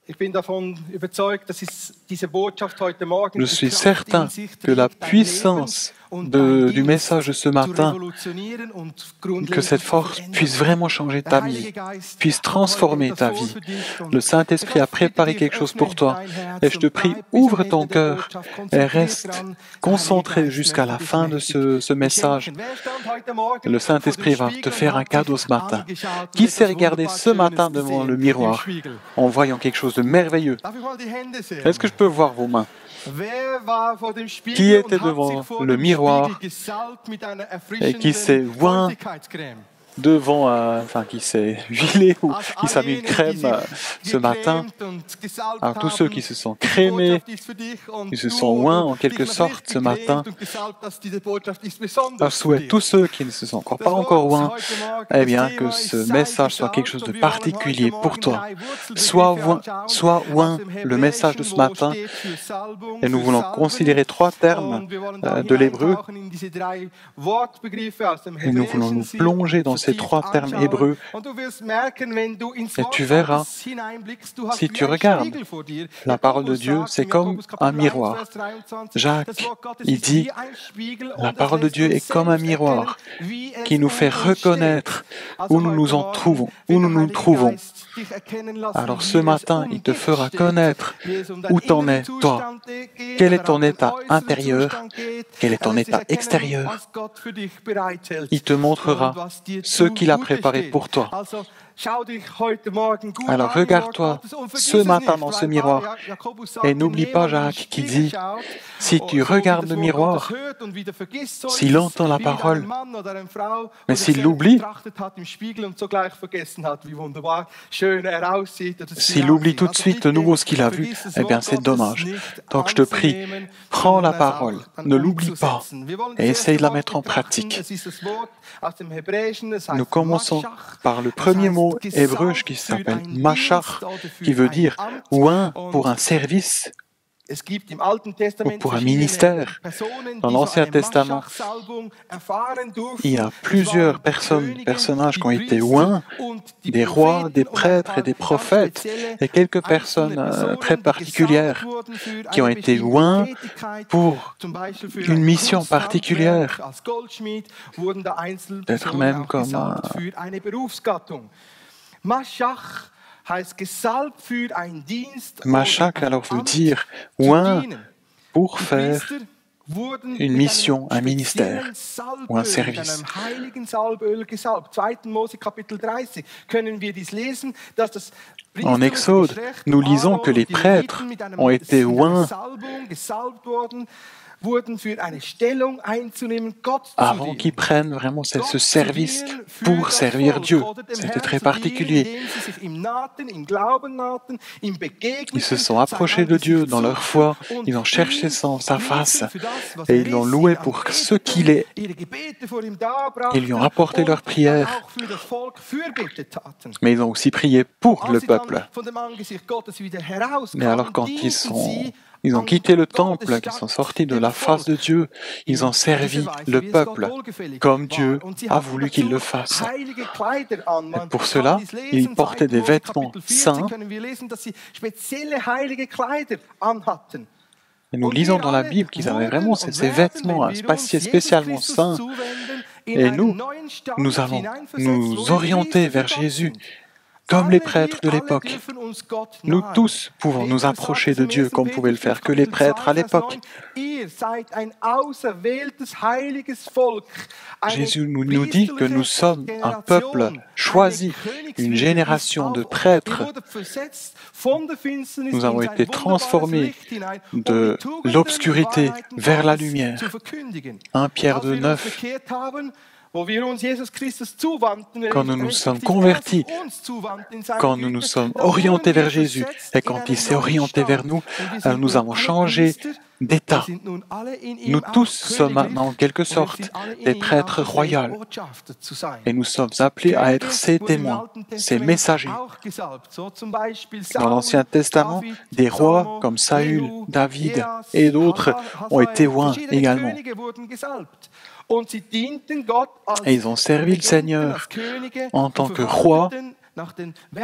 Je suis certain que la puissance du message de ce matin, que cette force puisse vraiment changer ta vie, puisse transformer ta vie. Le Saint-Esprit a préparé quelque chose pour toi. Et je te prie, ouvre ton cœur et reste concentré jusqu'à la fin de ce message. Le Saint-Esprit va te faire un cadeau ce matin. Qui s'est regardé ce matin devant le miroir en voyant quelque chose de merveilleux? Est-ce que je peux voir vos mains? Qui était devant le miroir et qui s'est oint devant, qui s'est huilé ou qui s'est mis une crème ce matin? Alors tous ceux qui se sont crémés, qui se sont oints en quelque sorte ce matin, je souhaite tous ceux qui ne se sont pas encore oints, eh bien que ce message soit quelque chose de particulier pour toi. Sois oint le message de ce matin, et nous voulons considérer 3 termes de l'hébreu, et nous voulons nous plonger dans ces 3 termes hébreux, et tu verras, si tu regardes la parole de Dieu, c'est comme un miroir. Jacques, il dit, la parole de Dieu est comme un miroir qui nous fait reconnaître où nous nous trouvons. Alors ce matin, il te fera connaître où t'en es, toi. Quel est ton état intérieur? Quel est ton état extérieur? Il te montrera ce qu'il a préparé pour toi. Alors regarde-toi ce matin dans ce miroir et n'oublie pas Jacques qui dit, si tu regardes le miroir, s'il entend la parole, mais s'il l'oublie, s'il oublie tout de suite de nouveau ce qu'il a vu, eh bien c'est dommage. Donc je te prie, prends la parole, ne l'oublie pas et essaye de la mettre en pratique. Nous commençons par le premier mot hébreu qui s'appelle Mashach, qui veut dire oint pour un service ou pour un ministère. Dans l'Ancien Testament, il y a plusieurs personnages qui ont été oints, des rois, des prêtres et des prophètes, et quelques personnes très particulières qui ont été oints pour une mission particulière, peut-être même comme Mashach alors veut dire oint pour faire une mission, un ministère ou un service. En Exode, nous lisons que les prêtres ont été oints avant qu'ils prennent vraiment ce service pour servir Dieu. C'était très particulier. Ils se sont approchés de Dieu dans leur foi, ils ont cherché sa face et ils l'ont loué pour ce qu'il est. Ils lui ont apporté leurs prières, mais ils ont aussi prié pour le peuple. Mais alors quand ils ont quitté le temple, qu'ils sont sortis de la face de Dieu, ils ont servi le peuple comme Dieu a voulu qu'ils le fassent. Et pour cela, ils portaient des vêtements saints. Et nous lisons dans la Bible qu'ils avaient vraiment ces vêtements spécialement saints. Et nous allons nous orienter vers Jésus. Comme les prêtres de l'époque. Nous tous pouvons nous approcher de Dieu comme pouvaient le faire que les prêtres à l'époque. Jésus nous dit que nous sommes un peuple choisi, une génération de prêtres. Nous avons été transformés de l'obscurité vers la lumière. 1 Pierre 2,9. Quand nous nous sommes convertis, quand nous nous sommes orientés vers Jésus et quand il s'est orienté vers nous, nous avons changé d'état. Nous tous sommes maintenant en quelque sorte des prêtres royaux et nous sommes appelés à être ses témoins, ses messagers. Dans l'Ancien Testament, des rois comme Saül, David et d'autres ont été oints également. Et ils ont servi le Seigneur en tant que roi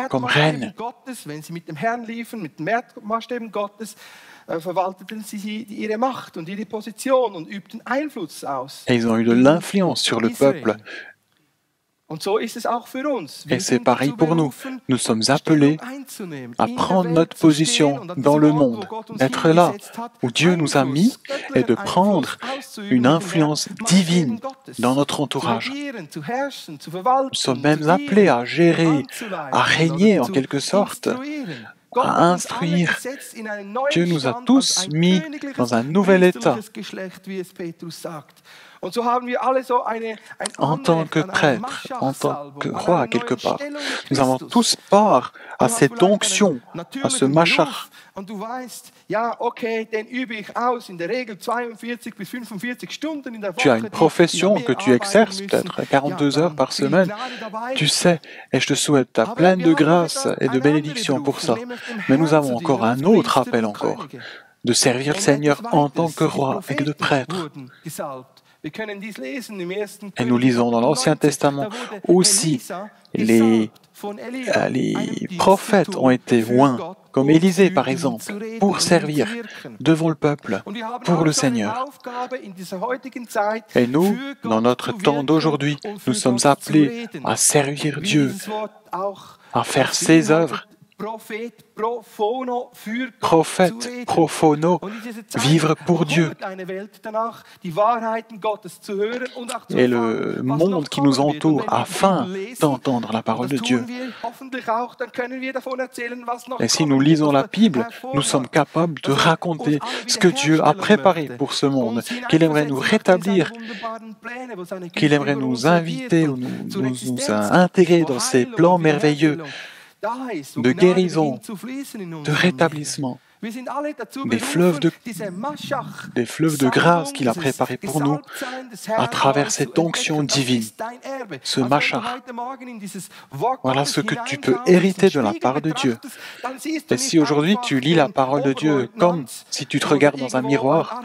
comme reine. Et ils ont eu de l'influence sur le peuple. Et c'est pareil pour nous. Nous sommes appelés à prendre notre position dans le monde, d'être là où Dieu nous a mis et de prendre une influence divine dans notre entourage. Nous sommes même appelés à gérer, à régner en quelque sorte, à instruire. Dieu nous a tous mis dans un nouvel état. En tant que prêtre, en tant que roi, quelque part, nous avons tous part à cette onction, à ce machar. Tu as une profession que tu exerces peut-être 42 heures par semaine. Tu sais, et je te souhaite ta pleine de grâce et de bénédiction pour ça. Mais nous avons encore un autre appel encore, de servir le Seigneur en tant que roi et de prêtre. Et nous lisons dans l'Ancien Testament aussi les prophètes ont été oints, comme Élisée par exemple, pour servir devant le peuple, pour le Seigneur. Et nous, dans notre temps d'aujourd'hui, nous sommes appelés à servir Dieu, à faire ses œuvres. Prophète, profono, vivre pour Dieu. Et le monde qui nous entoure afin d'entendre la parole de Dieu. Et si nous lisons la Bible, nous sommes capables de raconter ce que Dieu a préparé pour ce monde, qu'il aimerait nous rétablir, qu'il aimerait nous inviter ou nous intégrer dans ses plans merveilleux de guérison, de rétablissement, des fleuves de grâce qu'il a préparés pour nous à travers cette onction divine, ce machar. Voilà ce que tu peux hériter de la part de Dieu. Et si aujourd'hui tu lis la parole de Dieu comme si tu te regardes dans un miroir,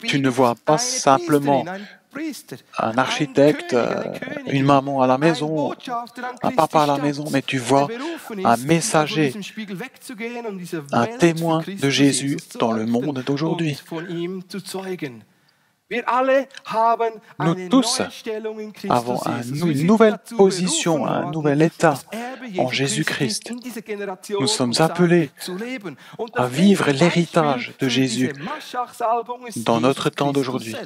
tu ne vois pas simplement un architecte, une maman à la maison, un papa à la maison, mais tu vois un messager, un témoin de Jésus dans le monde d'aujourd'hui. Nous tous avons une nouvelle position, un nouvel état en Jésus-Christ. Nous sommes appelés à vivre l'héritage de Jésus dans notre temps d'aujourd'hui.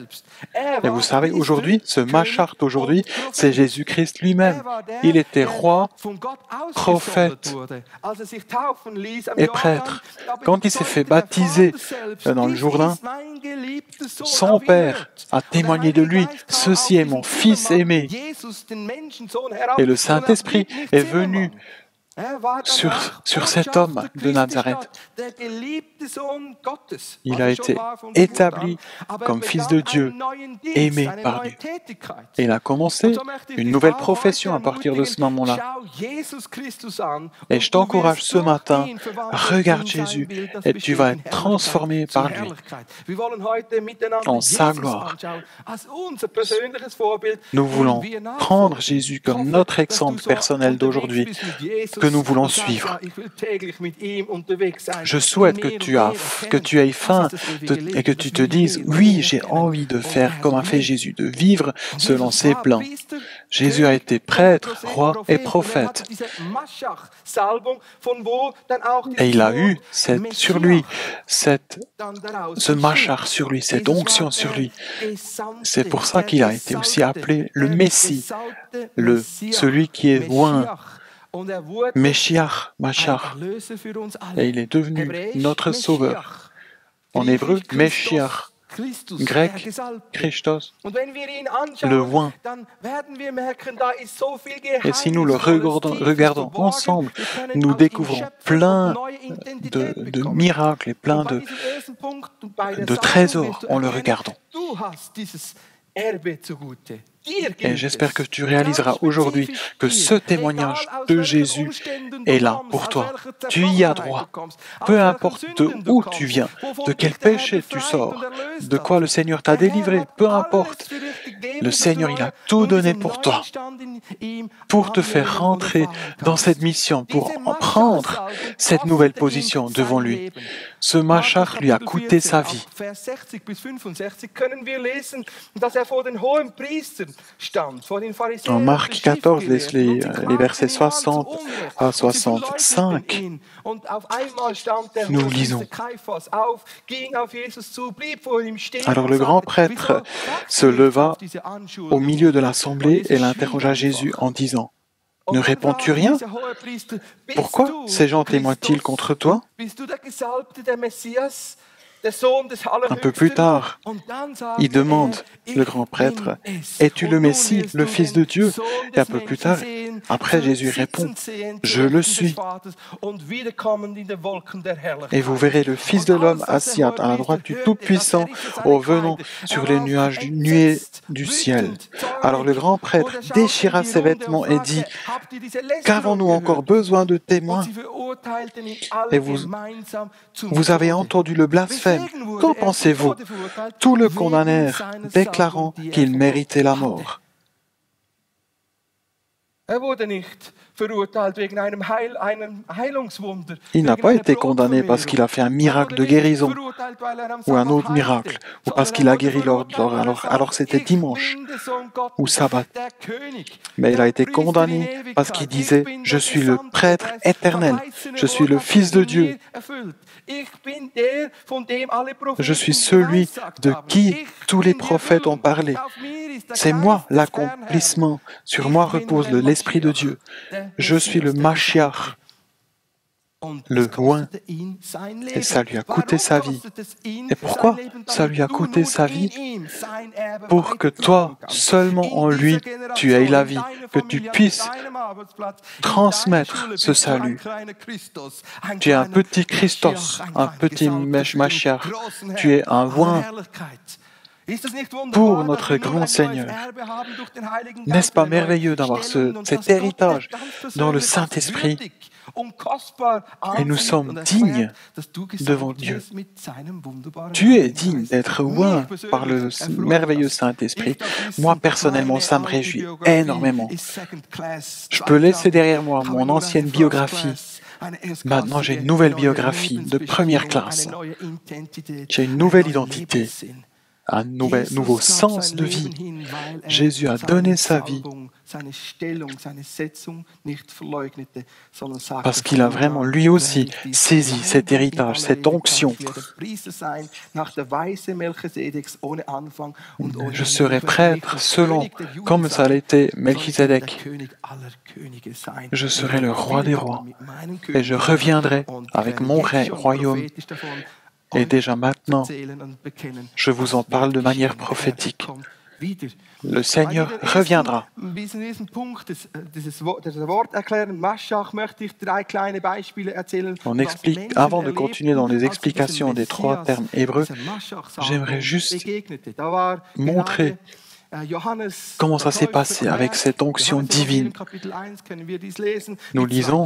Et vous savez, aujourd'hui, ce machar d'aujourd'hui, c'est Jésus-Christ lui-même. Il était roi, prophète et prêtre. Quand il s'est fait baptiser dans le Jourdain, son Père a témoigné de lui, « Ceci est mon Fils aimé ». Et le Saint-Esprit est venu sur cet homme de Nazareth. Il a été établi comme Fils de Dieu, aimé par Dieu. Et il a commencé une nouvelle profession à partir de ce moment-là. Et je t'encourage ce matin, regarde Jésus et tu vas être transformé par lui en sa gloire. Nous voulons prendre Jésus comme notre exemple personnel d'aujourd'hui, que nous voulons suivre. Je souhaite que tu aies faim et que tu te dises, oui, j'ai envie de faire comme a fait Jésus, de vivre selon ses plans. Jésus a été prêtre, roi et prophète. Et il a eu sur lui ce machar sur lui, cette onction sur lui. C'est pour ça qu'il a été aussi appelé le Messie, celui qui est loin. Meshiach, Machar, et il est devenu notre sauveur. En hébreu, Meshiach, grec, Christos, le oint. Et si nous le regardons ensemble, nous découvrons plein de miracles et plein de trésors en le regardant. Et j'espère que tu réaliseras aujourd'hui que ce témoignage de Jésus est là pour toi. Tu y as droit. Peu importe de où tu viens, de quel péché tu sors, de quoi le Seigneur t'a délivré, peu importe. Le Seigneur, il a tout donné pour toi, pour te faire rentrer dans cette mission, pour en prendre cette nouvelle position devant lui. Ce Machach lui a coûté sa vie. En Marc 14, les versets 60 à 65, nous lisons. Alors le grand prêtre se leva au milieu de l'assemblée et l'interrogea Jésus en disant, « Ne réponds-tu rien? Pourquoi ces gens témoignent-ils contre toi ?» Un peu plus tard, il demande, le grand prêtre, « Es-tu le Messie, le Fils de Dieu ?» Et un peu plus tard, après Jésus répond, « Je le suis. Et vous verrez le Fils de l'homme assis à la droite du Tout-Puissant, revenant sur les nuages nuées du ciel. » Alors le grand prêtre déchira ses vêtements et dit, « Qu'avons-nous encore besoin de témoins? Et vous avez entendu le blasphème. Qu'en pensez-vous? » Tous le condamnèrent, déclarant qu'il méritait la mort. Il n'a pas été condamné parce qu'il a fait un miracle de guérison ou un autre miracle, ou parce qu'il a guéri alors c'était dimanche ou sabbat. Mais il a été condamné parce qu'il disait « Je suis le prêtre éternel, je suis le Fils de Dieu, je suis celui de qui tous les prophètes ont parlé. C'est moi l'accomplissement, sur moi repose l'Esprit de Dieu. Je suis le Mashiach, le loin, et ça lui a coûté sa vie. Et pourquoi ça lui a coûté sa vie? Pour que toi, seulement en lui, tu aies la vie, que tu puisses transmettre ce salut. Tu es un petit Christos, un petit Mashiach, tu es un loin pour notre grand Seigneur. N'est-ce pas merveilleux d'avoir cet héritage dans le Saint-Esprit? Et nous sommes dignes devant Dieu. Tu es digne d'être loin par le merveilleux Saint-Esprit. Moi, personnellement, ça me réjouit énormément. Je peux laisser derrière moi mon ancienne biographie. Maintenant, j'ai une nouvelle biographie de première classe. J'ai une nouvelle identité, un nouveau sens de vie. Jésus a donné sa vie parce qu'il a vraiment lui aussi saisi cet héritage, cette onction. Je serai prêtre selon comme ça l'était Melchizedek. Je serai le roi des rois et je reviendrai avec mon royaume. Et déjà maintenant, je vous en parle de manière prophétique. Le Seigneur reviendra. On explique, avant de continuer dans les explications des trois termes hébreux, j'aimerais juste montrer comment ça s'est passé avec cette onction divine. Nous lisons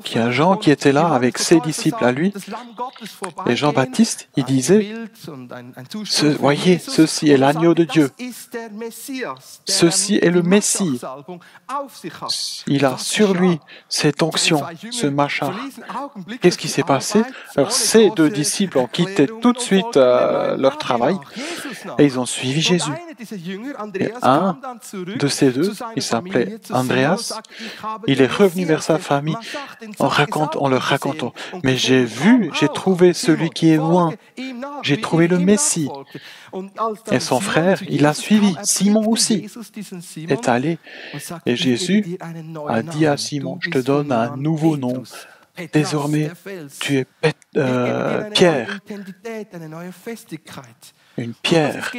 qu'il y a Jean qui était là avec ses disciples à lui, et Jean-Baptiste, il disait, « Voyez, ceci est l'agneau de Dieu. Ceci est le Messie. Il a sur lui cette onction, ce Machach. » Qu'est-ce qui s'est passé? Alors, ces deux disciples ont quitté tout de suite leur travail et ils ont suivi Jésus. Et un de ces deux, il s'appelait Andreas, il est revenu vers sa famille en leur racontant, « Mais j'ai trouvé celui qui est loin, j'ai trouvé le Messie. » Et son frère, il a suivi, Simon aussi, est allé. Et Jésus a dit à Simon, « Je te donne un nouveau nom. Désormais, tu es Pierre. » une pierre,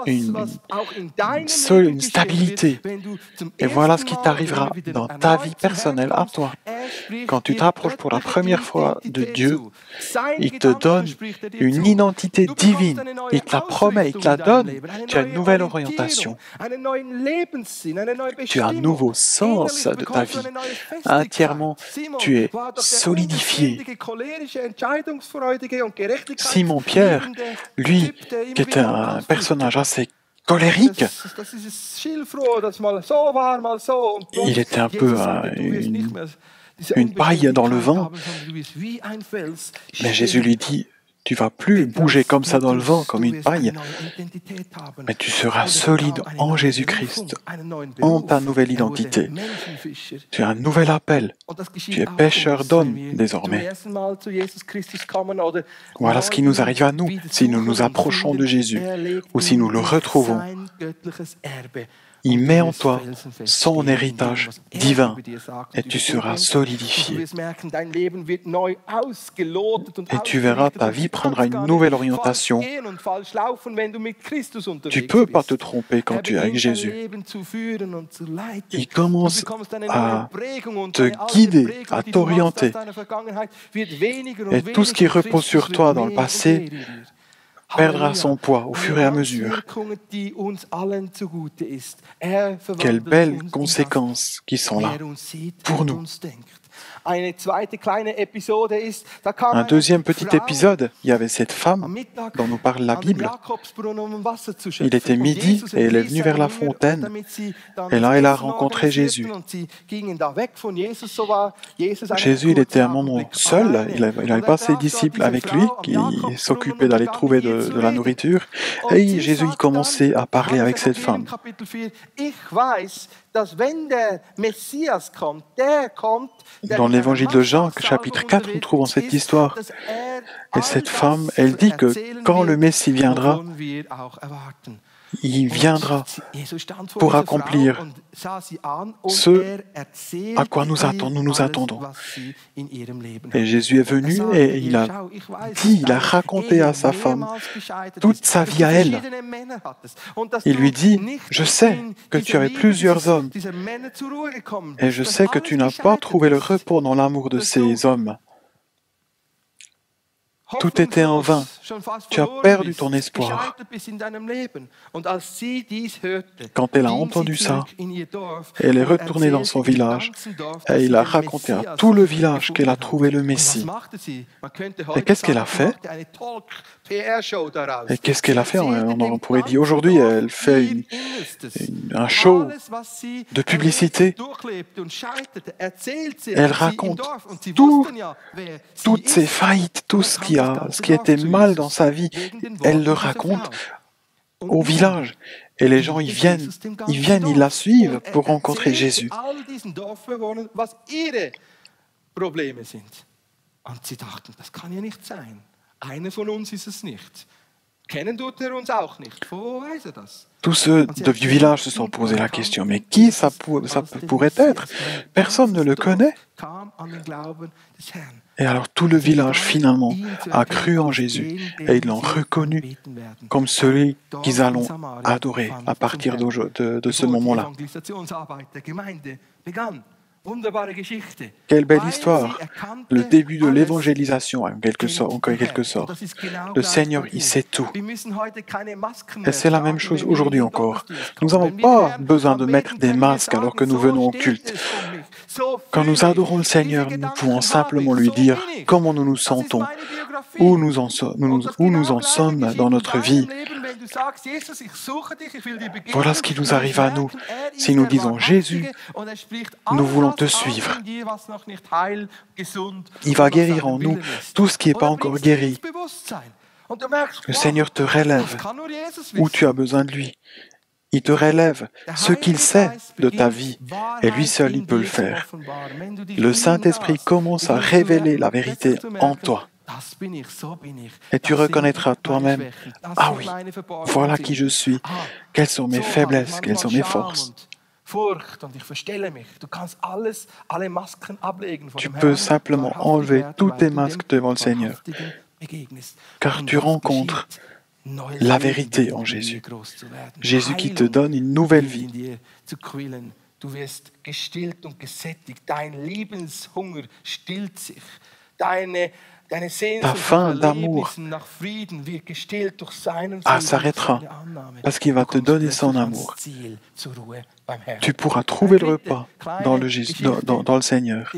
une stabilité. Et voilà ce qui t'arrivera dans ta vie personnelle à toi. Quand tu t'approches pour la première fois de Dieu, il te donne une identité divine. Il te la promet, il te la donne. Tu as une nouvelle orientation. Tu as un nouveau sens de ta vie. Entièrement, tu es solidifié. Simon-Pierre, lui, qui était un personnage assez colérique, il était un peu une paille dans le vent. Mais Jésus lui dit, tu vas plus bouger comme ça dans le vent, comme une paille, mais tu seras solide en Jésus-Christ, en ta nouvelle identité. Tu as un nouvel appel. Tu es pêcheur d'hommes désormais. Voilà ce qui nous arrive à nous, si nous nous approchons de Jésus, ou si nous le retrouvons. Il met en toi son héritage divin et tu seras solidifié. Et tu verras, ta vie prendra une nouvelle orientation. Tu ne peux pas te tromper quand tu es avec Jésus. Il commence à te guider, à t'orienter. Et tout ce qui repose sur toi dans le passé perdra son poids au fur et à mesure. Quelles belles conséquences qui sont là pour nous. Un deuxième petit épisode, il y avait cette femme dont nous parle la Bible. Il était midi et elle est venue vers la fontaine. Et là, elle a rencontré Jésus. Jésus, il était un moment seul. Il n'avait pas ses disciples avec lui qui s'occupaient d'aller trouver de la nourriture. Et Jésus, il commençait à parler avec cette femme. Dans l'évangile de Jean, chapitre 4, nous trouvons cette histoire. Et cette femme, elle dit que quand le Messie viendra, il viendra pour accomplir ce à quoi nous attendons. Et Jésus est venu et il a raconté à sa femme toute sa vie à elle. Il lui dit, je sais que tu avais plusieurs hommes et je sais que tu n'as pas trouvé le repos dans l'amour de ces hommes. Tout était en vain. Tu as perdu ton espoir. Quand elle a entendu ça, elle est retournée dans son village et il a raconté à tout le village qu'elle a trouvé le Messie. Et qu'est-ce qu'elle a fait? On pourrait dire aujourd'hui, elle fait un show de publicité. Elle raconte toutes ses faillites, tout ce qui était mal dans sa vie. Elle le raconte au village. Et les gens, ils viennent, ils la suivent pour rencontrer Jésus. Tous ceux du village se sont posé la question, mais qui ça pourrait être? Personne ne le connaît. Et alors tout le village finalement a cru en Jésus et ils l'ont reconnu comme celui qu'ils allons adorer à partir de ce moment-là. Quelle belle histoire! Le début de l'évangélisation, en quelque sorte. Le Seigneur, il sait tout. Et c'est la même chose aujourd'hui encore. Nous n'avons pas besoin de mettre des masques alors que nous venons au culte. Quand nous adorons le Seigneur, nous pouvons simplement lui dire comment nous nous sentons, où nous en sommes dans notre vie. Voilà ce qui nous arrive à nous. Si nous disons Jésus, nous voulons te suivre. Il va guérir en nous tout ce qui n'est pas encore guéri. Le Seigneur te relève où tu as besoin de lui. Il te relève ce qu'il sait de ta vie et lui seul, il peut le faire. Le Saint-Esprit commence à révéler la vérité en toi. Et tu reconnaîtras toi-même, ah oui, voilà qui je suis, quelles sont mes faiblesses, quelles sont mes forces. Tu peux simplement enlever tous tes masques devant le Seigneur, car tu rencontres la vérité en Jésus. Jésus qui te donne une nouvelle vie. Du wirst gestillt und gesättigt. Dein Lebenshunger stillt sich. Deine Ta faim d'amour s'arrêtera parce qu'il va te donner son amour. Tu pourras trouver le repas dans le Seigneur.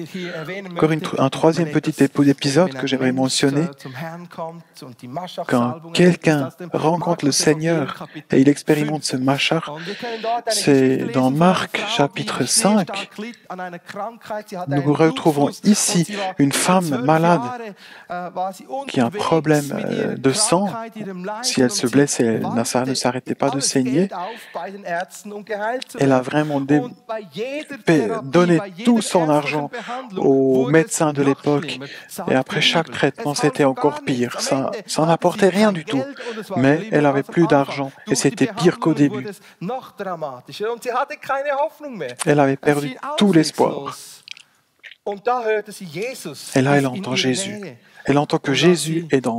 Encore un troisième petit épisode que j'aimerais mentionner. Quand quelqu'un rencontre le Seigneur et il expérimente ce machar, c'est dans Marc chapitre 5. Nous retrouvons ici une femme malade qui a un problème de sang. Si elle se blessait, ça ne s'arrêtait pas de saigner. Elle a vraiment donné tout son argent aux médecins de l'époque. Et après chaque traitement, c'était encore pire. Ça n'apportait rien du tout. Mais elle avait plus d'argent et c'était pire qu'au début. Elle avait perdu tout l'espoir. Et là, elle entend Jésus. Elle entend que Jésus est dans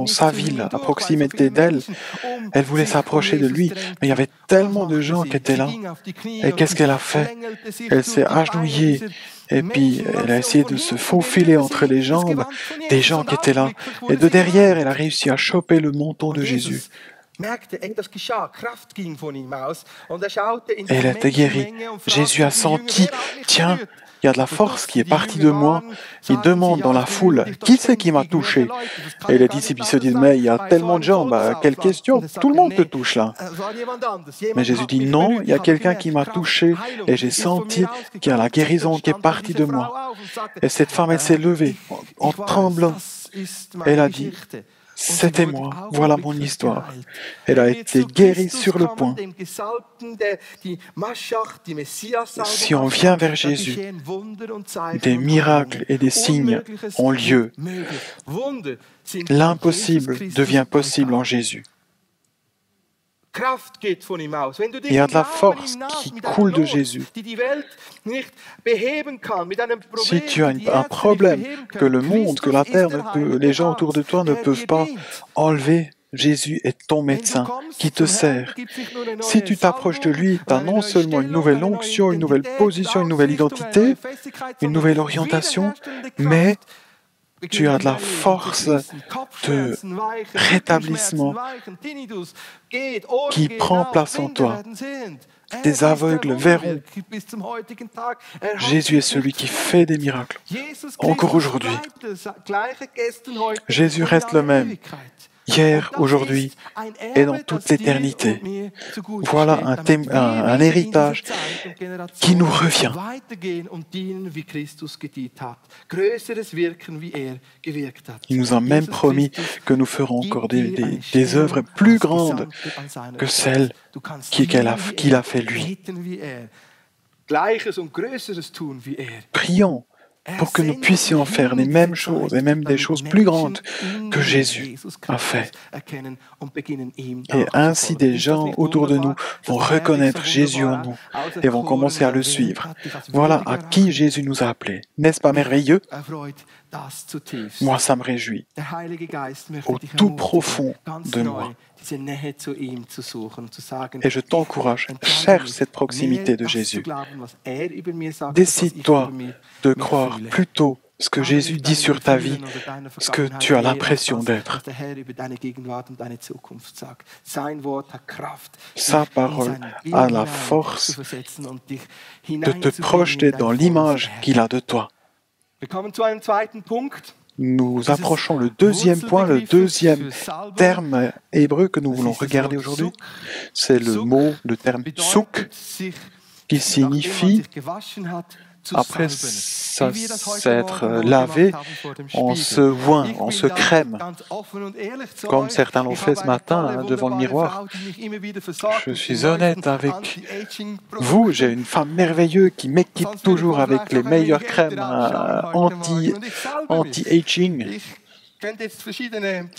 sa ville, à proximité d'elle. Elle voulait s'approcher de lui, mais il y avait tellement de gens qui étaient là. Et qu'est-ce qu'elle a fait? Elle s'est agenouillée et puis elle a essayé de se faufiler entre les jambes des gens qui étaient là. Et de derrière, elle a réussi à choper le menton de Jésus. Et elle a été guérie. Jésus a senti, tiens, il y a de la force qui est partie de moi. Il demande dans la foule, qui c'est qui m'a touché? Et les disciples se disent, mais il y a tellement de gens, quelle question? Tout le monde te touche là. Mais Jésus dit, non, il y a quelqu'un qui m'a touché et j'ai senti qu'il y a la guérison qui est partie de moi. Et cette femme, elle s'est levée en tremblant. Elle a dit, c'était moi, voilà mon histoire. Elle a été guérie sur le point. Si on vient vers Jésus, des miracles et des signes ont lieu. L'impossible devient possible en Jésus. Il y a de la force qui coule de Jésus. Si tu as un problème que le monde, que la terre, les gens autour de toi ne peuvent pas enlever, Jésus est ton médecin qui te sert. Si tu t'approches de lui, tu as non seulement une nouvelle onction, une nouvelle position, une nouvelle identité, une nouvelle orientation, mais tu as de la force de rétablissement qui prend place en toi. Des aveugles verront. Jésus est celui qui fait des miracles. Encore aujourd'hui, Jésus reste le même. Hier, aujourd'hui et dans toute l'éternité. Voilà un héritage qui nous revient. Il nous a même promis que nous ferons encore des œuvres plus grandes que celles qu'il a fait lui. Prions pour que nous puissions faire les mêmes choses et même des choses plus grandes que Jésus a fait. Et ainsi des gens autour de nous vont reconnaître Jésus en nous et vont commencer à le suivre. Voilà à qui Jésus nous a appelés. N'est-ce pas merveilleux? Moi, ça me réjouit. Au tout profond de moi. Et je t'encourage, cherche cette proximité de Jésus. Décide-toi de croire plutôt ce que Jésus dit sur ta vie, ce que tu as l'impression d'être. Sa parole a la force de te projeter dans l'image qu'il a de toi. Nous approchons le deuxième point, le deuxième terme hébreu que nous voulons regarder aujourd'hui. C'est le terme souk, qui signifie, après s'être lavé, on se oint, on se crème, comme certains l'ont fait ce matin devant le miroir. Je suis honnête avec vous, j'ai une femme merveilleuse qui m'équipe toujours avec les meilleures crèmes anti-aging.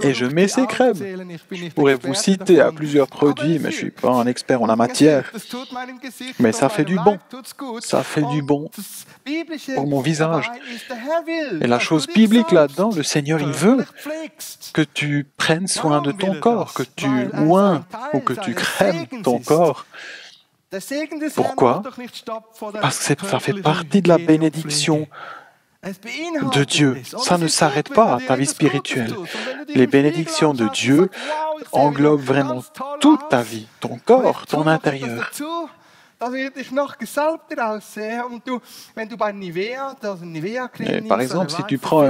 Et je mets ces crèmes. Je pourrais vous citer à plusieurs produits, mais je ne suis pas un expert en la matière. Mais ça fait du bon. Ça fait du bon pour mon visage. Et la chose biblique là-dedans, le Seigneur, il veut que tu prennes soin de ton corps, que tu oins ou que tu crèmes ton corps. Pourquoi? Parce que ça fait partie de la bénédiction de Dieu. Ça ne s'arrête pas à ta vie spirituelle. Les bénédictions de Dieu englobent vraiment toute ta vie, ton corps, ton intérieur. Et par exemple, si tu prends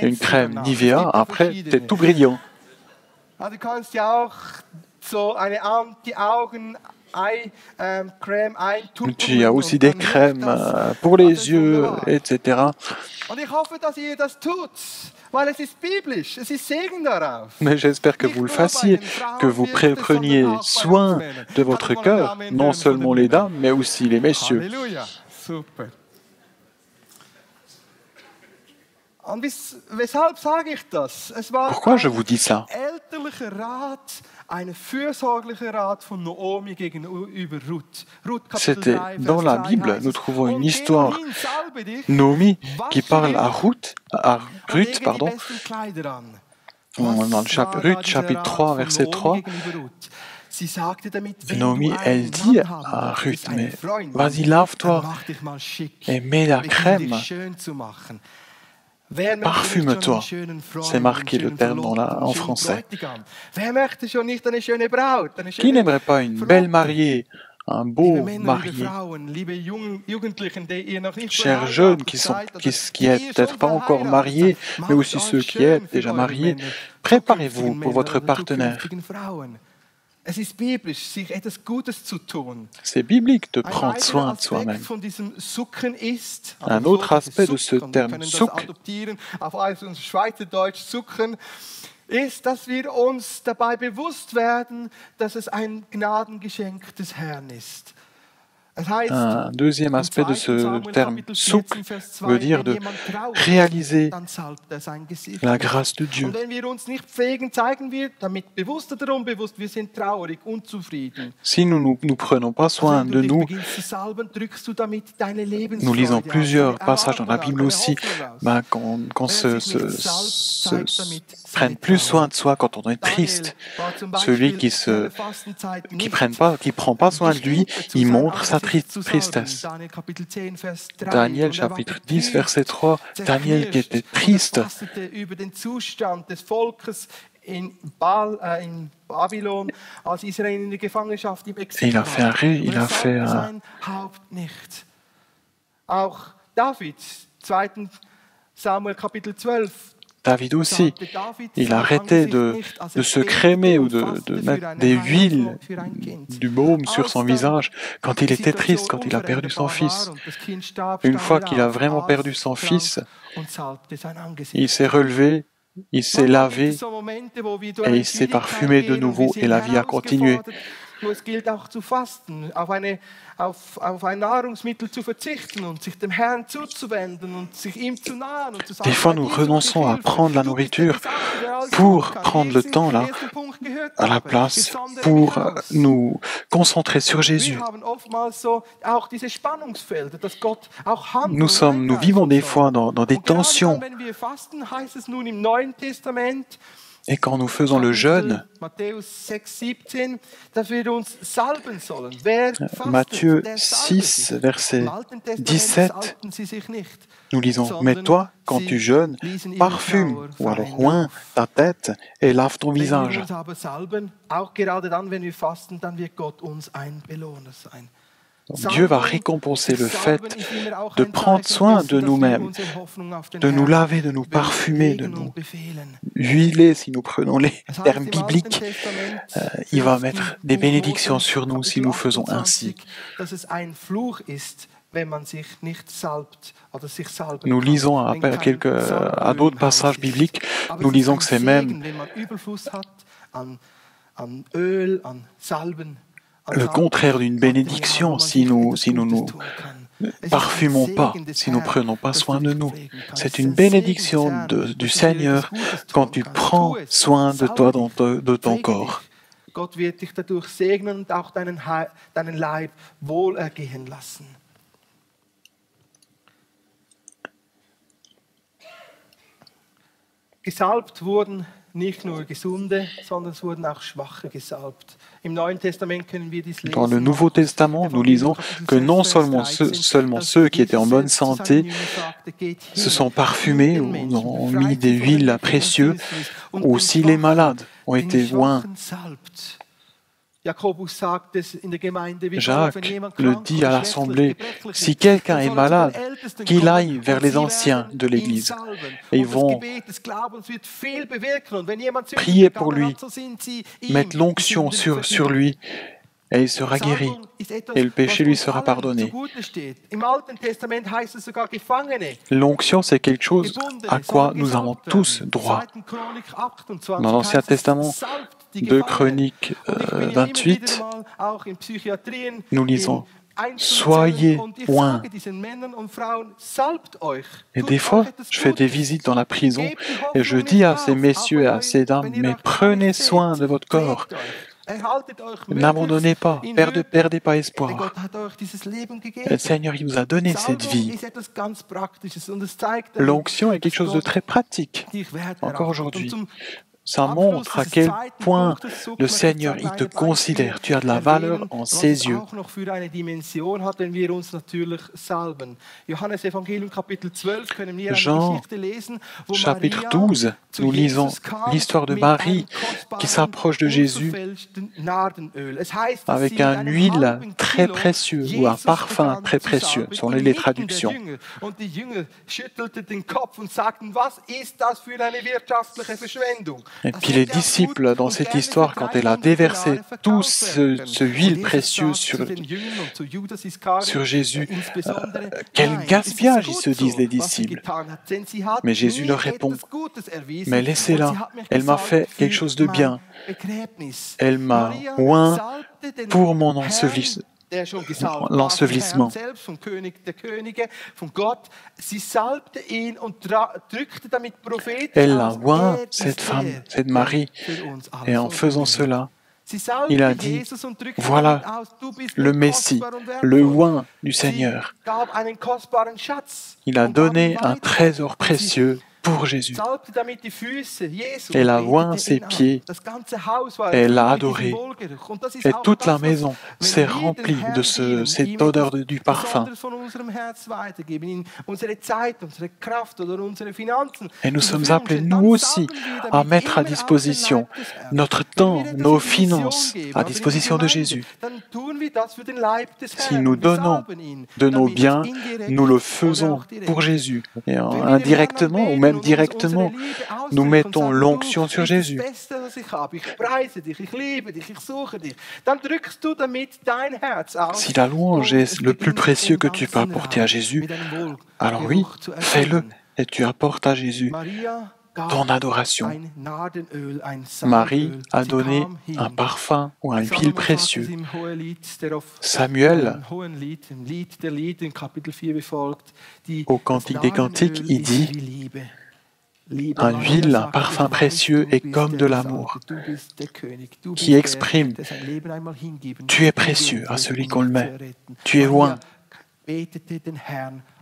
une crème Nivea, après, tu es tout brillant. Il y a aussi des crèmes pour les yeux, etc. Mais j'espère que vous le fassiez, que vous preniez soin de votre cœur, non seulement les dames, mais aussi les messieurs. Halleluja, super. Pourquoi je vous dis ça? C'était dans la Bible, nous trouvons une histoire. Naomi qui parle à Ruth, pardon, dans le Ruth, chapitre 3, verset 3. Naomi, elle dit à Ruth, mais vas-y, lave-toi et mets la crème. Parfume-toi. C'est marqué le terme en français. Qui n'aimerait pas une belle mariée, un beau marié? Chers jeunes qui êtes peut-être pas encore mariés, mais aussi ceux qui êtes déjà mariés, préparez-vous pour votre partenaire. C'est biblique de prendre soin de soi-même. Un autre aspect de ce terme souk ist, dass wir uns dabei bewusst werden, dass es ein Gnadengeschenk des Herrn ist. Un deuxième aspect de ce terme souk veut dire de réaliser la grâce de Dieu. Si nous ne prenons pas soin de nous, nous lisons plusieurs passages dans la Bible aussi, qu'on prenne plus soin de soi quand on est triste. Celui qui prend pas soin de lui, il montre sa tristesse. Daniel chapitre 10 verset 3, Daniel qui était triste. Et il a fait un Auch David, 2. Samuel Kapitel 12. David aussi, il arrêtait de se crémer ou de mettre des huiles, du baume sur son visage quand il était triste, quand il a perdu son fils. Une fois qu'il a vraiment perdu son fils, il s'est relevé, il s'est lavé et il s'est parfumé de nouveau et la vie a continué. Es gilt auch zu fasten, auf ein Nahrungsmittel zu verzichten und sich dem Herrn zuzuwenden und sich ihm zu nahen und zu sagen, des fois, nous renonçons à prendre la nourriture pour prendre le temps là, à la place, pour nous concentrer sur Jésus. Nous vivons des fois dans des tensions. Et quand nous faisons le jeûne, Matthieu 6, verset 17, nous lisons « Mais toi, quand tu jeûnes, parfume ou alors oins ta tête et lave ton visage. » Dieu va récompenser le fait de prendre soin de nous-mêmes, de nous laver, de nous parfumer, de nous huiler, si nous prenons les termes bibliques. Il va mettre des bénédictions sur nous si nous faisons ainsi. Nous lisons à d'autres passages bibliques, nous lisons que c'est même le contraire d'une bénédiction si nous parfumons pas si nous ne prenons pas soin de nous. C'est une bénédiction du Seigneur quand tu prends soin de toi, de ton corps. Gott wird dich dadurch segnen und auch deinen Leib wohlergehen lassen. Gesalbt wurden nicht nur Gesunde, sondern es wurden auch Schwache gesalbt. Im Neuen Testament können wir dies lesen. Dans le Nouveau Testament, nous lisons que non seulement ceux qui étaient en bonne santé se sont parfumés ou ont mis des huiles précieuses, aussi les malades ont été oints. Jacques le dit à l'Assemblée, si quelqu'un est malade, qu'il aille vers les anciens de l'Église. Et ils vont prier pour lui, mettre l'onction sur lui, et il sera guéri, et le péché lui sera pardonné. L'onction, c'est quelque chose à quoi nous avons tous droit. Dans l'Ancien Testament, 2 Chroniques 28, nous lisons « Soyez oints ». Et des fois, je fais des visites dans la prison et je dis à ces messieurs et à ces dames « Mais prenez soin de votre corps ». N'abandonnez pas, perdez pas espoir. Le Seigneur, il nous a donné cette vie. L'onction est quelque chose de très pratique, encore aujourd'hui. Ça montre à quel point le Seigneur, il te considère. Tu as de la valeur en ses yeux. Jean, chapitre 12, nous lisons l'histoire de Marie qui s'approche de Jésus avec un huile très précieux ou un parfum très précieux, selon les traductions. Et puis les disciples, dans cette histoire, quand elle a déversé tout ce huile précieuse sur Jésus, quel gaspillage, ils se disent les disciples. Mais Jésus leur répond, mais laissez-la, elle m'a fait quelque chose de bien. Elle m'a oint pour mon l'ensevelissement. Elle l'a oint, cette femme, cette Marie, et en faisant cela, il a dit, voilà le Messie, le oint du Seigneur. Il a donné un trésor précieux pour Jésus. Elle a oint ses pieds, elle l'a adoré, et toute la maison s'est remplie de cette odeur du parfum. Et nous sommes appelés, nous aussi, à mettre à disposition notre temps, nos finances à disposition de Jésus. Si nous donnons de nos biens, nous le faisons pour Jésus. Et indirectement ou même directement, nous mettons l'onction sur Jésus. Si la louange est le plus précieux que tu peux apporter à Jésus, alors oui, fais-le et tu apportes à Jésus ton adoration. Marie a donné un parfum ou un huile précieux. Samuel, au Cantique des Cantiques, il dit « Un huile, un parfum précieux est comme de l'amour, qui exprime « Tu es précieux à celui qu'on le met, tu es oint ».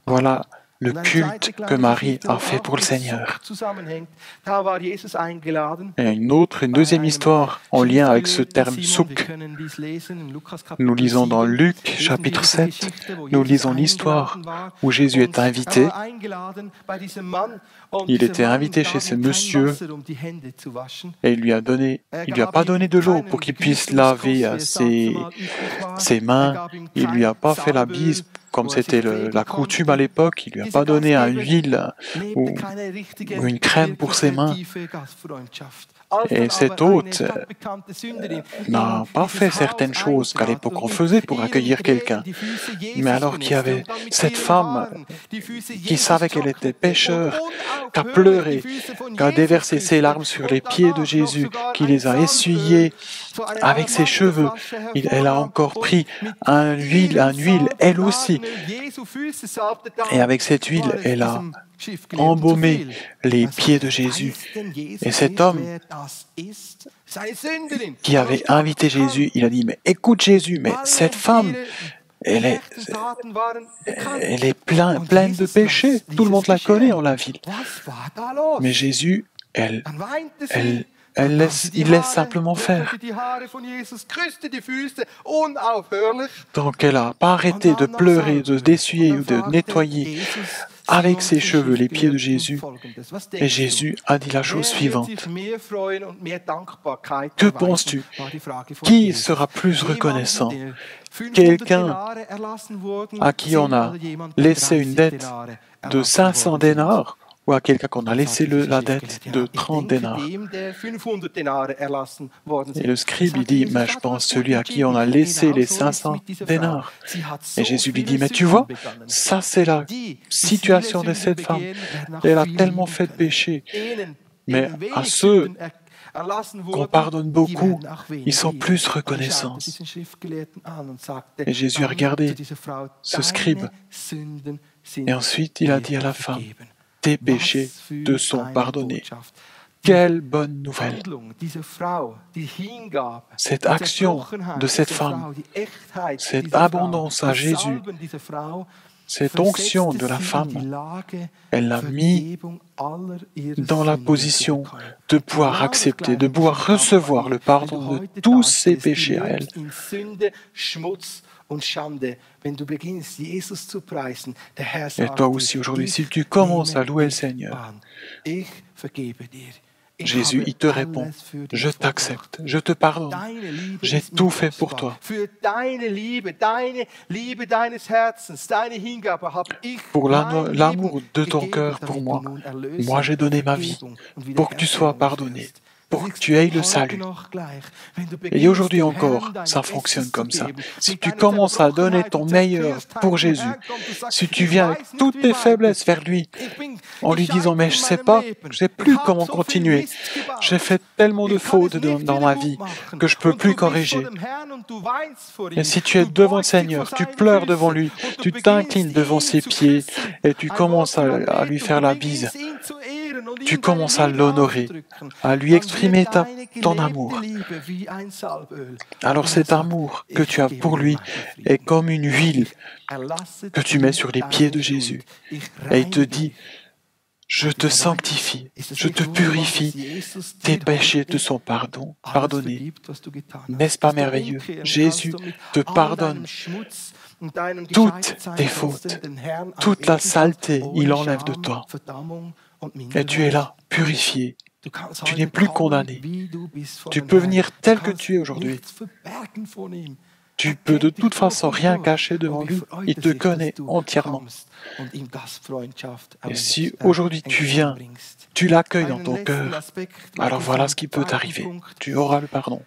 Voilà le culte que Marie a fait pour le Seigneur. Et une deuxième histoire en lien avec ce terme souk. Nous lisons dans Luc chapitre 7, nous lisons l'histoire où Jésus est invité. Il était invité chez ce monsieur et il lui a pas donné de l'eau pour qu'il puisse laver ses mains. Il lui a pas fait la bise comme c'était la coutume à l'époque. Il lui a pas donné un huile ou une crème pour ses mains. Et cette hôte n'a pas fait certaines choses qu'à l'époque on faisait pour accueillir quelqu'un. Mais alors qu'il y avait cette femme qui savait qu'elle était pécheur, qui a pleuré, qui a déversé ses larmes sur les pieds de Jésus, qui les a essuyés avec ses cheveux. Elle a encore pris une huile, elle aussi. Et avec cette huile, elle a embaumé les pieds de Jésus. Et cet homme qui avait invité Jésus, il a dit, mais écoute Jésus, mais cette femme, elle est pleine de péchés. Tout le monde la connaît dans la ville. Mais Jésus, il laisse simplement faire. Donc elle n'a pas arrêté de pleurer, d'essuyer ou de nettoyer avec ses cheveux les pieds de Jésus. Et Jésus a dit la chose suivante. Que penses-tu? Qui sera plus reconnaissant? Quelqu'un à qui on a laissé une dette de 500 dénars ou à quelqu'un qu'on a laissé la dette de 30 dénars. Et le scribe, il dit, mais je pense celui à qui on a laissé les 500 dénars. Et Jésus lui dit, mais tu vois, ça c'est la situation de cette femme. Elle a tellement fait de péché. Mais à ceux qu'on pardonne beaucoup, ils sont plus reconnaissants. Et Jésus a regardé ce scribe. Et ensuite, il a dit à la femme, tes péchés te sont pardonnés. Quelle bonne nouvelle! Cette action de cette femme, cette abondance à Jésus, cette onction de la femme, elle l'a mis dans la position de pouvoir accepter, de pouvoir recevoir le pardon de tous ses péchés à elle. Et toi aussi aujourd'hui, si tu commences à louer le Seigneur, Jésus, il te répond, je t'accepte, je te pardonne, j'ai tout fait pour toi. Pour l'amour de ton cœur pour moi, moi j'ai donné ma vie pour que tu sois pardonné, pour que tu aies le salut. Et aujourd'hui encore, ça fonctionne comme ça. Si tu commences à donner ton meilleur pour Jésus, si tu viens avec toutes tes faiblesses vers lui, en lui disant, mais je ne sais pas, je ne sais plus comment continuer. J'ai fait tellement de fautes dans ma vie que je ne peux plus corriger. Et si tu es devant le Seigneur, tu pleures devant lui, tu t'inclines devant ses pieds et tu commences à lui faire la bise. Tu commences à l'honorer, à lui exprimer ton amour. Alors cet amour que tu as pour lui est comme une huile que tu mets sur les pieds de Jésus. Et il te dit, je te sanctifie, je te purifie, tes péchés te sont pardonnés. N'est-ce pas merveilleux? Jésus te pardonne toutes tes fautes, toute la saleté, il enlève de toi. Et tu es là, purifié. Tu n'es plus condamné. Tu peux venir tel que tu es aujourd'hui. Tu peux de toute façon rien cacher devant lui. Il te connaît entièrement. Et si aujourd'hui tu viens, tu l'accueilles dans ton cœur, alors voilà ce qui peut t'arriver. Tu auras le pardon.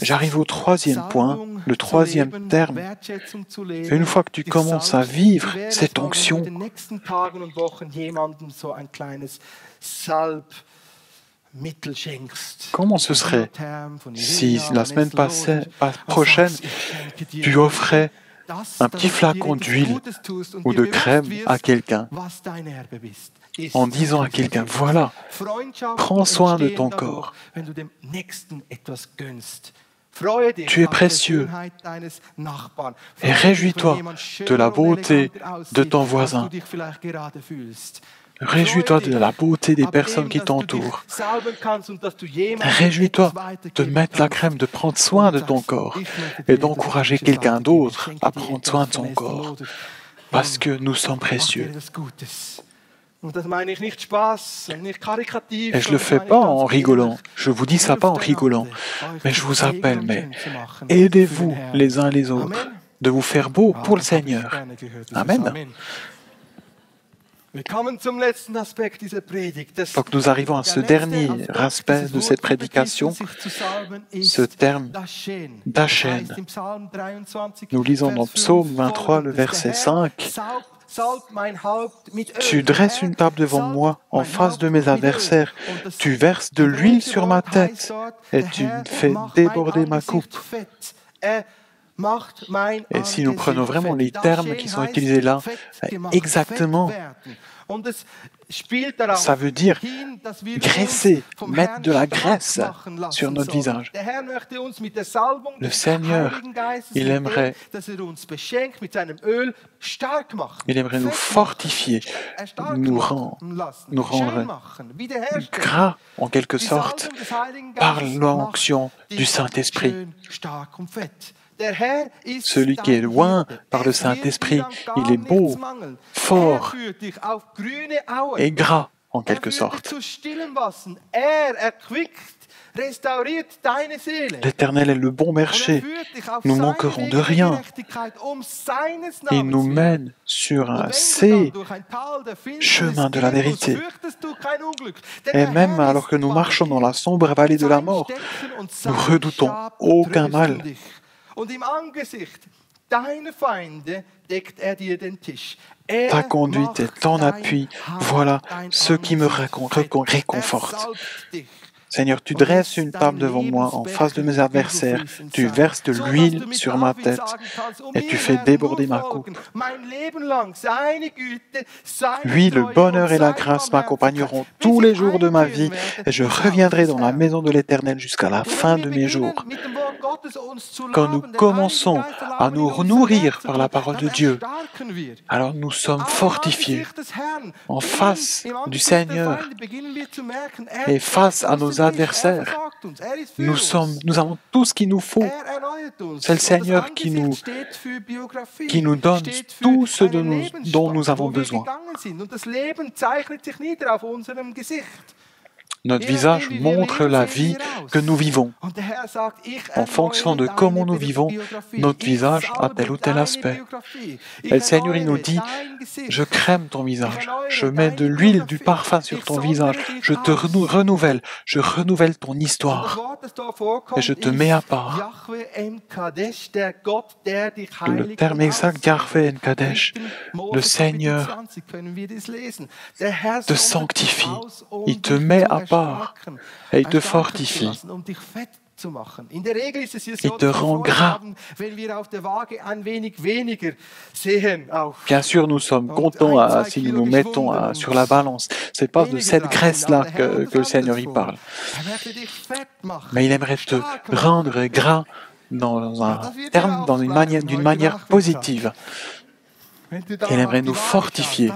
J'arrive au troisième point, le troisième terme. Et une fois que tu commences à vivre cette onction, comment ce serait si la semaine prochaine, tu offrais un petit flacon d'huile ou de crème à quelqu'un en disant à quelqu'un, voilà, prends soin de ton corps. Tu es précieux et réjouis-toi de la beauté de ton voisin. Réjouis-toi de la beauté des personnes qui t'entourent. Réjouis-toi de mettre la crème, de prendre soin de ton corps et d'encourager quelqu'un d'autre à prendre soin de son corps. Parce que nous sommes précieux. Et je ne le fais pas en rigolant. Je vous dis ça pas en rigolant. Mais je vous appelle, mais aidez-vous les uns les autres de vous faire beau pour le Seigneur. Amen. Donc nous arrivons à ce dernier aspect de cette prédication, ce terme d'Hachem. Nous lisons dans Psaume 23, le verset 5. Tu dresses une table devant moi en face de mes adversaires. Tu verses de l'huile sur ma tête et tu fais déborder ma coupe. Et si nous prenons vraiment les termes qui sont utilisés là, exactement, ça veut dire graisser, mettre de la graisse sur notre visage. Le Seigneur, il aimerait nous fortifier, nous rendre gras, en quelque sorte, par l'onction du Saint-Esprit. Celui qui est loin par le Saint-Esprit, il est beau, fort et gras, en quelque sorte. L'Éternel est le bon berger. Nous manquerons de rien. Il nous mène sur ses chemins de la vérité. Et même alors que nous marchons dans la sombre vallée de la mort, nous redoutons aucun mal. Ta conduite et ton appui, voilà ce qui me réconforte. Seigneur, tu dresses une table devant moi en face de mes adversaires, tu verses de l'huile sur ma tête et tu fais déborder ma coupe. Oui, le bonheur et la grâce m'accompagneront tous les jours de ma vie et je reviendrai dans la maison de l'Éternel jusqu'à la fin de mes jours. Quand nous commençons à nous nourrir par la parole de Dieu, alors nous sommes fortifiés en face du Seigneur et face à nos adversaires. Nous avons tout ce qu'il nous faut. C'est le Seigneur qui nous donne tout ce dont nous avons besoin. Notre visage montre la vie que nous vivons. En fonction de comment nous vivons, notre visage a tel ou tel aspect. Et le Seigneur, il nous dit, je crème ton visage, je mets de l'huile, du parfum sur ton visage, je te renouvelle, je renouvelle ton histoire. Et je te mets à part. Le terme exact, Yahweh en Kadesh, le Seigneur te sanctifie, il te met à part et il te fortifie. Il te rend gras. Bien sûr, nous sommes contents si nous nous mettons sur la balance. Ce n'est pas de cette graisse-là que le Seigneur y parle. Mais il aimerait te rendre gras d'une manière positive. Il aimerait nous fortifier.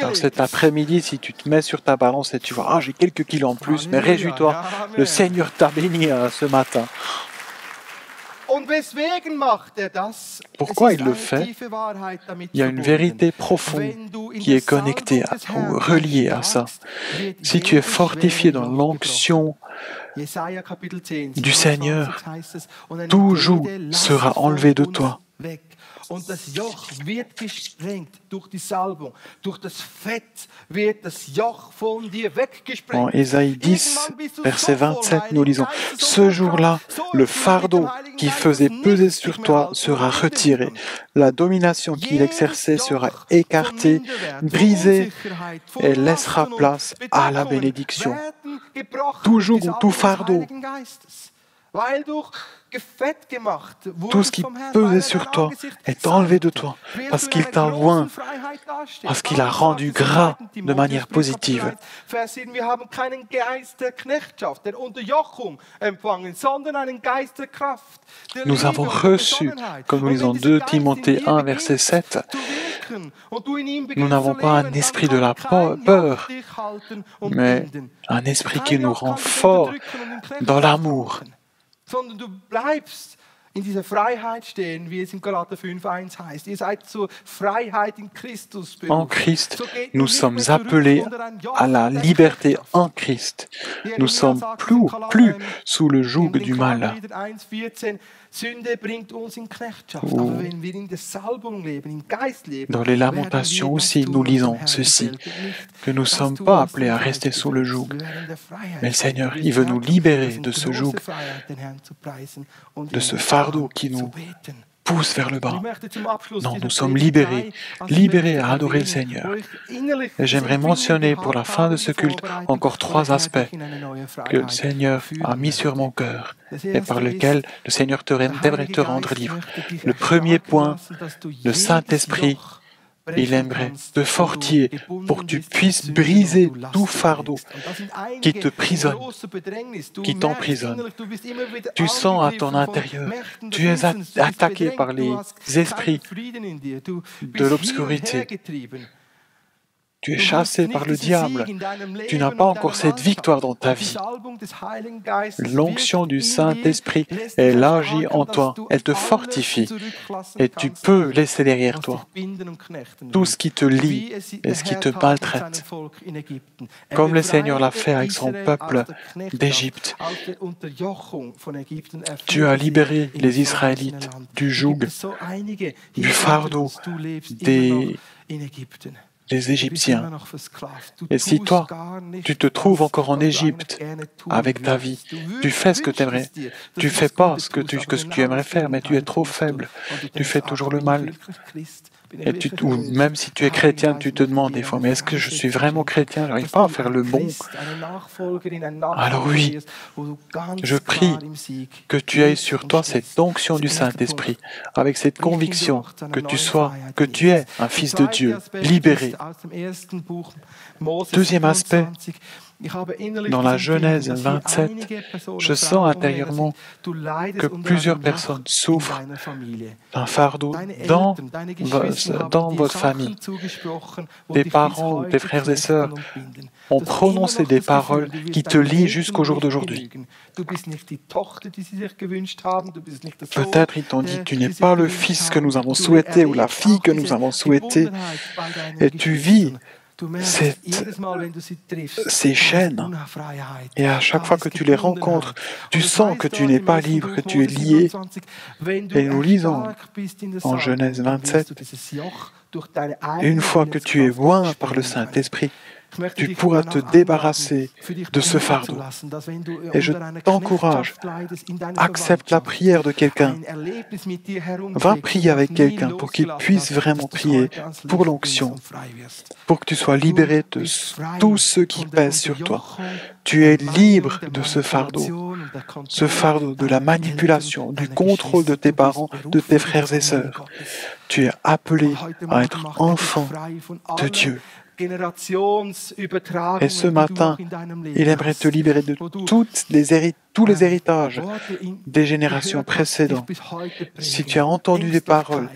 Alors cet après-midi, si tu te mets sur ta balance et tu vois, j'ai quelques kilos en plus, mais réjouis-toi, le Seigneur t'a béni ce matin. Pourquoi il le fait? Il y a une vérité profonde qui est connectée ou reliée à ça. Si tu es fortifié dans l'onction du Seigneur, tout joug sera enlevé de toi. Und das Joch wird gesprengt durch die Salbung, durch das Fett wird das Joch von dir weggesprengt. En Ésaïe 10, verset 27, nous lisons « Ce jour-là, le fardeau qui faisait peser sur toi sera retiré. La domination qu'il exerçait sera écartée, brisée et laissera place à la bénédiction. Tout joug ou tout fardeau. » Tout ce qui pesait sur toi est enlevé de toi parce qu'il t'a oint, parce qu'il a rendu gras de manière positive. Nous avons reçu, comme nous lisons 2 Timothée 1, verset 7, nous n'avons pas un esprit de la peur, mais un esprit qui nous rend forts dans l'amour. in dieser Freiheit stehen, wie es im Galater 5,1 heißt. Ihr seid zur Freiheit in Christus berufen. En Christ, nous sommes appelés à la liberté en Christ. Nous sommes plus sous le joug du mal. Dans les Lamentations aussi, nous lisons ceci, que nous ne sommes pas appelés à rester sous le joug. Mais le Seigneur, il veut nous libérer de ce joug, de ce fardeau qui nous pousse vers le bas. Non, nous sommes libérés à adorer le Seigneur. Et j'aimerais mentionner pour la fin de ce culte encore 3 aspects que le Seigneur a mis sur mon cœur et par lesquels le Seigneur devrait te rendre libre. Le premier point, le Saint-Esprit, il aimerait te fortier pour que tu puisses briser tout fardeau qui te prisonne, qui t'emprisonne. Tu sens à ton intérieur, tu es attaqué par les esprits de l'obscurité. Tu es chassé par le diable. Tu n'as pas encore cette victoire dans ta vie. L'onction du Saint-Esprit, elle agit en toi, elle te fortifie. Et tu peux laisser derrière toi tout ce qui te lie et ce qui te maltraite. Comme le Seigneur l'a fait avec son peuple d'Égypte. Tu as libéré les Israélites du joug, du fardeau des Égyptiens. Et si toi, tu te trouves encore en Égypte avec ta vie, tu fais ce que tu aimerais, tu fais pas ce que tu aimerais faire, mais tu es trop faible, tu fais toujours le mal. Et ou même si tu es chrétien, tu te demandes des fois, mais est-ce que je suis vraiment chrétien? Je n'arrive pas à faire le bon. Alors oui, je prie que tu aies sur toi cette onction du Saint-Esprit, avec cette conviction que tu es un fils de Dieu, libéré. Deuxième aspect, dans la Genèse 27, je sens intérieurement que plusieurs personnes souffrent d'un fardeau dans votre famille. Tes parents ou tes frères et sœurs ont prononcé des paroles qui te lient jusqu'au jour d'aujourd'hui. Peut-être ils t'ont dit, tu n'es pas le fils que nous avons souhaité ou la fille que nous avons souhaité, et tu vis ces chaînes. Et à chaque fois que tu les rencontres, tu sens que tu n'es pas libre, que tu es lié. Et nous lisons en Genèse 27, une fois que tu es oint par le Saint-Esprit, tu pourras te débarrasser de ce fardeau. Et je t'encourage, accepte la prière de quelqu'un. Va prier avec quelqu'un pour qu'il puisse vraiment prier pour l'onction, pour que tu sois libéré de tout ce qui pèse sur toi. Tu es libre de ce fardeau de la manipulation, du contrôle de tes parents, de tes frères et sœurs. Tu es appelé à être enfant de Dieu. Et ce matin, il aimerait te libérer de tous les héritages des générations précédentes. Si tu as entendu des paroles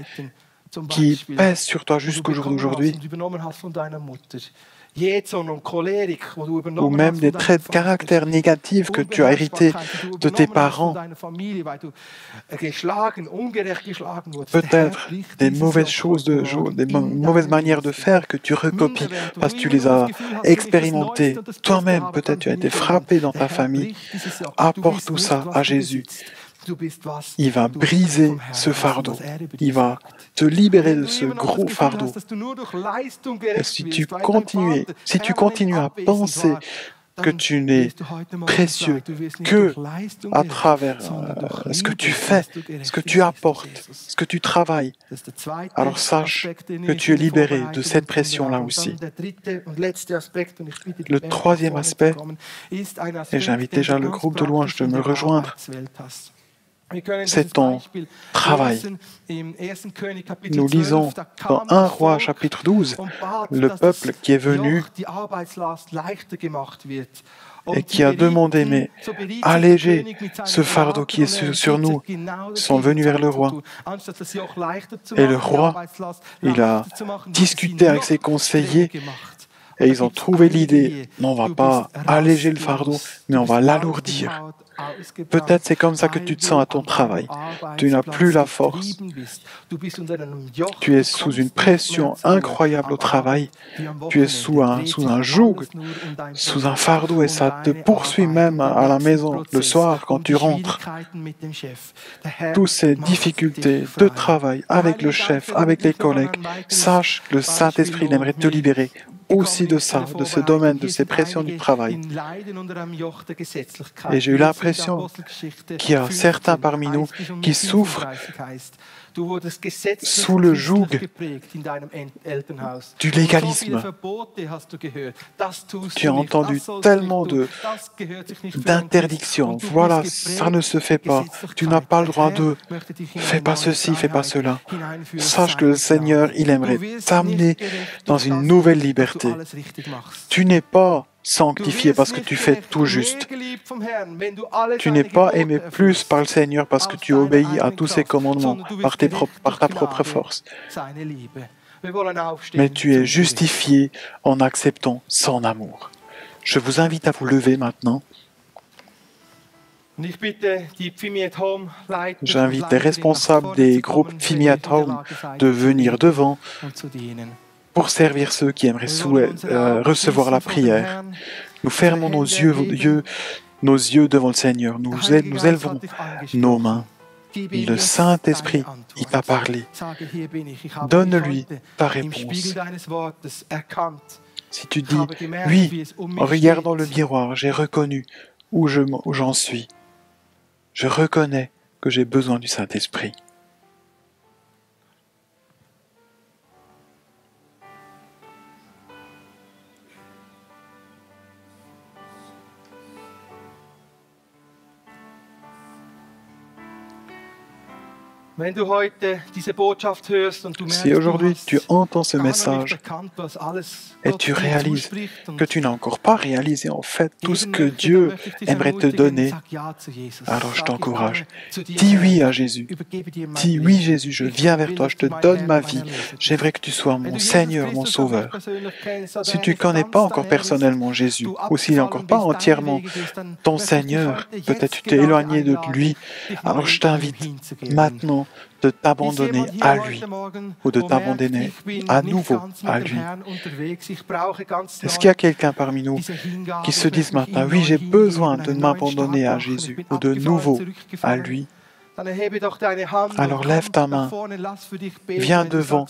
qui pèsent sur toi jusqu'au jour d'aujourd'hui, ou même des traits de caractère négatifs que tu as hérités de tes parents, peut-être des mauvaises choses, des mauvaises manières de faire que tu recopies parce que tu les as expérimentées. Toi-même, peut-être tu as été frappé dans ta famille. Apporte tout ça à Jésus. Il va briser ce fardeau. Il va te libérer de ce gros fardeau. Et si tu continues à penser que tu n'es précieux que à travers ce que tu fais, ce que tu apportes, ce que tu travailles, alors sache que tu es libéré de cette pression-là aussi. Le troisième aspect, et j'invite déjà le groupe de louanges de me rejoindre, c'est ton travail. Nous lisons dans 1 Roi chapitre 12, le peuple qui est venu et qui a demandé, mais allégez ce fardeau qui est sur nous, sont venus vers le roi. Et le roi, il a discuté avec ses conseillers Et ils ont trouvé l'idée, non, on ne va pas alléger le fardeau, mais on va l'alourdir. Peut-être c'est comme ça que tu te sens à ton travail. Tu n'as plus la force. Tu es sous une pression incroyable au travail. Tu es sous un joug, sous un fardeau et ça te poursuit même à la maison le soir quand tu rentres. Toutes ces difficultés de travail avec le chef, avec les collègues, sache que le Saint-Esprit aimerait te libérer aussi de ça, de ce domaine, de ces pressions du travail. Et j'ai eu l'impression qu'il y a certains parmi nous qui souffrent sous le joug du légalisme. Tu as entendu tellement d'interdictions. Voilà, ça ne se fait pas. Tu n'as pas le droit de. Fais pas ceci, fais pas cela. Sache que le Seigneur, il aimerait t'amener dans une nouvelle liberté. Tu n'es pas sanctifié parce que tu fais tout juste. Tu n'es pas aimé plus par le Seigneur parce que tu obéis à tous ses commandements par ta propre force. Mais tu es justifié en acceptant son amour. Je vous invite à vous lever maintenant. J'invite les responsables des groupes Fimi at Home de venir devant pour servir ceux qui aimeraient recevoir la prière. Nous fermons nos yeux devant le Seigneur. Nous élevons nos mains. Le Saint-Esprit, il t'a parlé. Donne-lui ta réponse. Si tu dis, oui, en regardant le miroir, j'ai reconnu où j'en suis. Je reconnais que j'ai besoin du Saint-Esprit. Si aujourd'hui tu entends ce message et tu réalises que tu n'as encore pas réalisé en fait tout ce que Dieu aimerait te donner, alors je t'encourage. Dis oui à Jésus. Dis oui Jésus, je viens vers toi, je te donne ma vie. J'aimerais que tu sois mon Seigneur, mon Sauveur. Si tu ne connais pas encore personnellement Jésus, ou s'il n'est encore pas entièrement ton Seigneur, peut-être tu t'es éloigné de lui, alors je t'invite maintenant de t'abandonner à lui ou de t'abandonner à nouveau à lui. Est-ce qu'il y a quelqu'un parmi nous qui se dit ce matin, oui, j'ai besoin de m'abandonner à Jésus ou de nouveau à lui? Alors lève ta main, viens devant,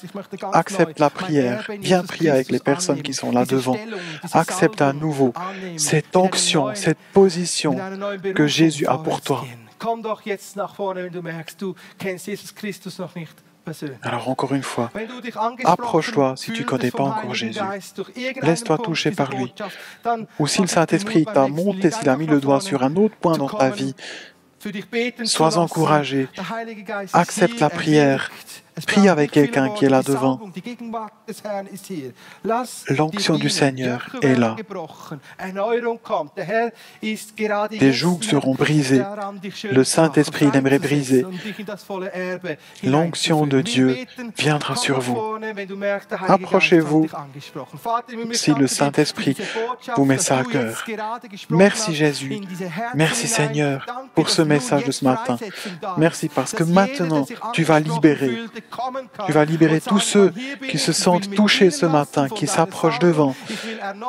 accepte la prière, viens prier avec les personnes qui sont là devant, accepte à nouveau cette onction, cette position que Jésus a pour toi. Alors encore une fois, approche-toi si tu ne connais pas encore Jésus. Laisse-toi toucher par lui. Ou si le Saint-Esprit t'a monté, s'il a mis le doigt sur un autre point dans ta vie, sois encouragé, accepte la prière, prie avec quelqu'un qui est là devant. L'onction du Seigneur est là. Des jougs seront brisés. Le Saint-Esprit l'aimerait briser. L'onction de Dieu viendra sur vous. Approchez-vous si le Saint-Esprit vous met ça à cœur. Merci Jésus. Merci Seigneur pour ce message de ce matin. Merci parce que maintenant, tu vas libérer tous ceux qui se sentent touchés ce matin, qui s'approchent devant.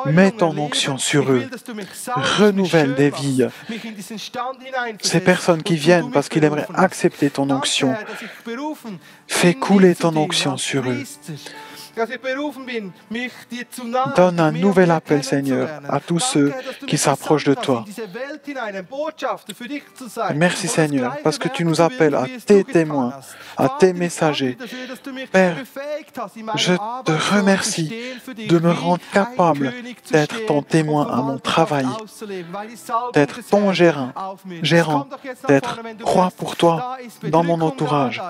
Mets ton onction sur eux. Renouvelle des vies. Ces personnes qui viennent parce qu'ils aimeraient accepter ton onction, fais couler ton onction sur eux. Donne un nouvel appel, Seigneur, à tous ceux qui s'approchent de toi. Merci, Seigneur, parce que tu nous appelles à tes témoins, à tes messagers. Père, je te remercie de me rendre capable d'être ton témoin à mon travail, d'être ton gérant, d'être roi pour toi dans mon entourage.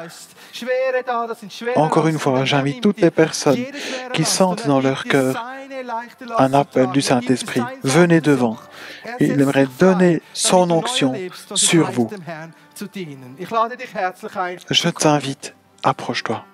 Encore une fois, j'invite toutes les personnes qui sentent dans leur cœur un appel du Saint-Esprit. Venez devant. Il aimerait donner son onction sur vous. Je t'invite, approche-toi.